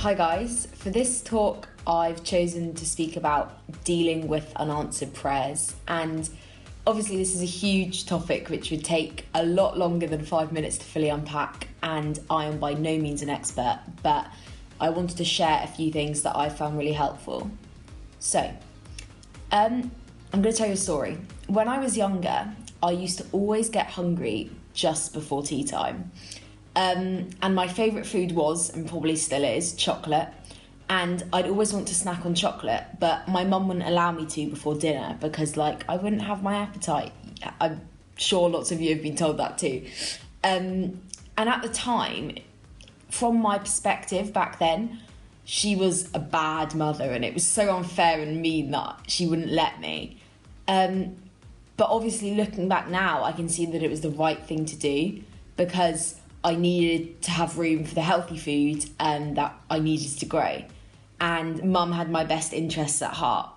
Hi guys, for this talk I've chosen to speak about dealing with unanswered prayers, and obviously this is a huge topic which would take a lot longer than 5 minutes to fully unpack, and I am by no means an expert, but I wanted to share a few things that I found really helpful. So, I'm going to tell you a story. When I was younger, I used to always get hungry just before tea time. And my favourite food was, and probably still is, chocolate. And I'd always want to snack on chocolate, but my mum wouldn't allow me to before dinner because, I wouldn't have my appetite. I'm sure lots of you have been told that too. And at the time, from my perspective back then, she was a bad mother and it was so unfair and mean that she wouldn't let me. But obviously looking back now, I can see that it was the right thing to do because I needed to have room for the healthy food that I needed to grow. And Mum had my best interests at heart.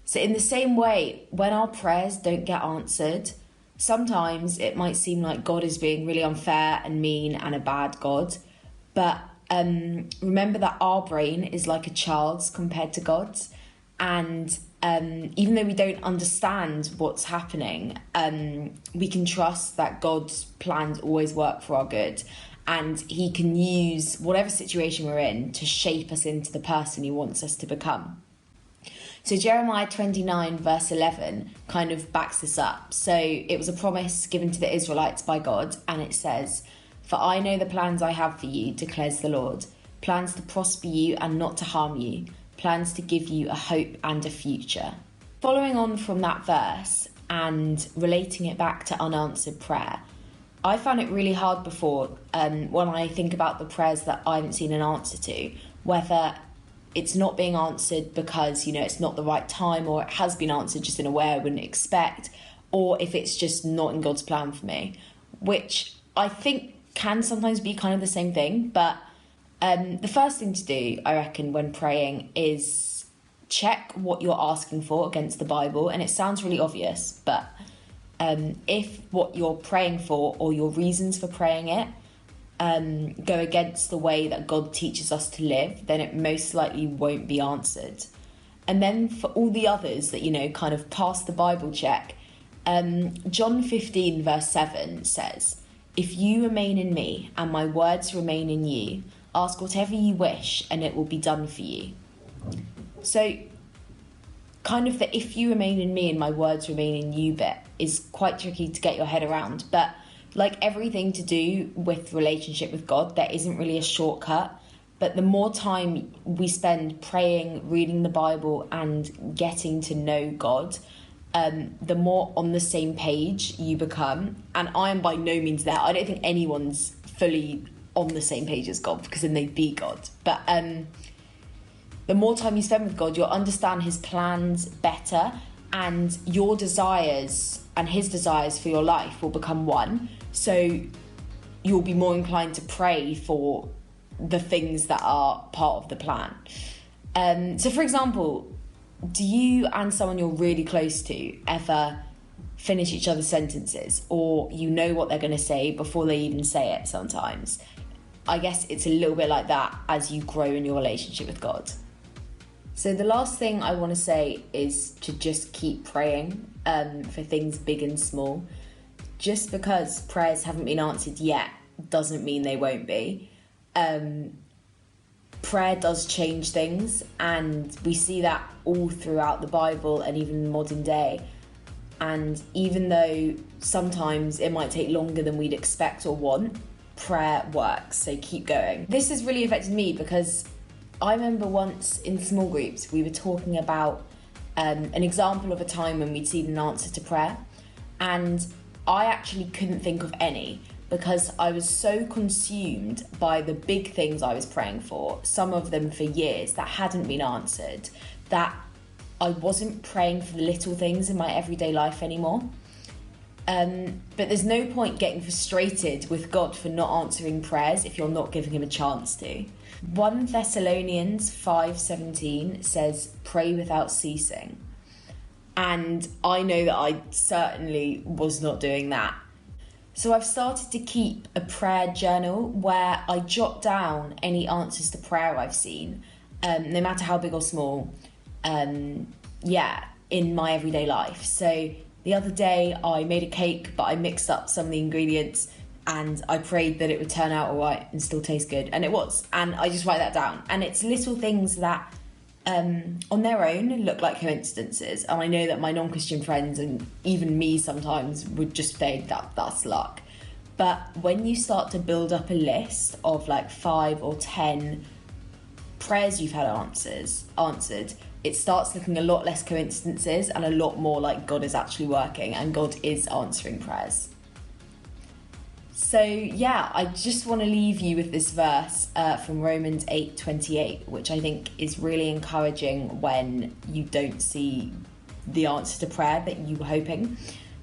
So in the same way, when our prayers don't get answered, sometimes it might seem like God is being really unfair and mean and a bad God. But remember that our brain is like a child's compared to God's. And even though we don't understand what's happening, we can trust that God's plans always work for our good, and he can use whatever situation we're in to shape us into the person he wants us to become. So Jeremiah 29 verse 11 kind of backs this up. So it was a promise given to the Israelites by God, and it says, "For I know the plans I have for you, declares the Lord, plans to prosper you and not to harm you, plans to give you a hope and a future." Following on from that verse and relating it back to unanswered prayer, I found it really hard before when I think about the prayers that I haven't seen an answer to, whether it's not being answered because, it's not the right time, or it has been answered just in a way I wouldn't expect, or if it's just not in God's plan for me, which I think can sometimes be kind of the same thing. But the first thing to do, I reckon, when praying is check what you're asking for against the Bible. And it sounds really obvious, but if what you're praying for or your reasons for praying it go against the way that God teaches us to live, then it most likely won't be answered. And then for all the others that, kind of pass the Bible check, John 15 verse 7 says, "If you remain in me and my words remain in you, ask whatever you wish and it will be done for you." So kind of the "if you remain in me and my words remain in you" bit is quite tricky to get your head around. But like everything to do with relationship with God, there isn't really a shortcut. But the more time we spend praying, reading the Bible and getting to know God, the more on the same page you become. And I am by no means there. I don't think anyone's fully on the same page as God, because then they'd be God. But the more time you spend with God, you'll understand his plans better, and your desires and his desires for your life will become one. So you'll be more inclined to pray for the things that are part of the plan. So for example, do you and someone you're really close to ever finish each other's sentences, or what they're going to say before they even say it sometimes? I guess it's a little bit like that as you grow in your relationship with God. So the last thing I want to say is to just keep praying for things big and small. Just because prayers haven't been answered yet doesn't mean they won't be. Prayer does change things, and we see that all throughout the Bible and even modern day. And even though sometimes it might take longer than we'd expect or want, prayer works, so keep going. This has really affected me because I remember once in small groups we were talking about an example of a time when we'd seen an answer to prayer, and I actually couldn't think of any because I was so consumed by the big things I was praying for, some of them for years, that hadn't been answered, that I wasn't praying for the little things in my everyday life anymore. But there's no point getting frustrated with God for not answering prayers if you're not giving him a chance to. 1 Thessalonians 5:17 says, "Pray without ceasing." And I know that I certainly was not doing that. So I've started to keep a prayer journal where I jot down any answers to prayer I've seen, no matter how big or small, in my everyday life. So the other day I made a cake, but I mixed up some of the ingredients and I prayed that it would turn out all right and still taste good. And it was. And I just write that down. And it's little things that on their own look like coincidences. And I know that my non-Christian friends and even me sometimes would just say that that's luck. But when you start to build up a list of like 5 or 10 prayers you've had answered, it starts looking a lot less coincidences and a lot more like God is actually working and God is answering prayers. So yeah, I just want to leave you with this verse from Romans 8:28, which I think is really encouraging when you don't see the answer to prayer that you were hoping.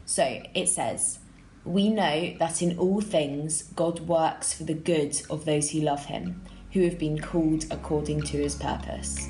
So it says, "We know that in all things God works for the good of those who love him, who have been called according to his purpose."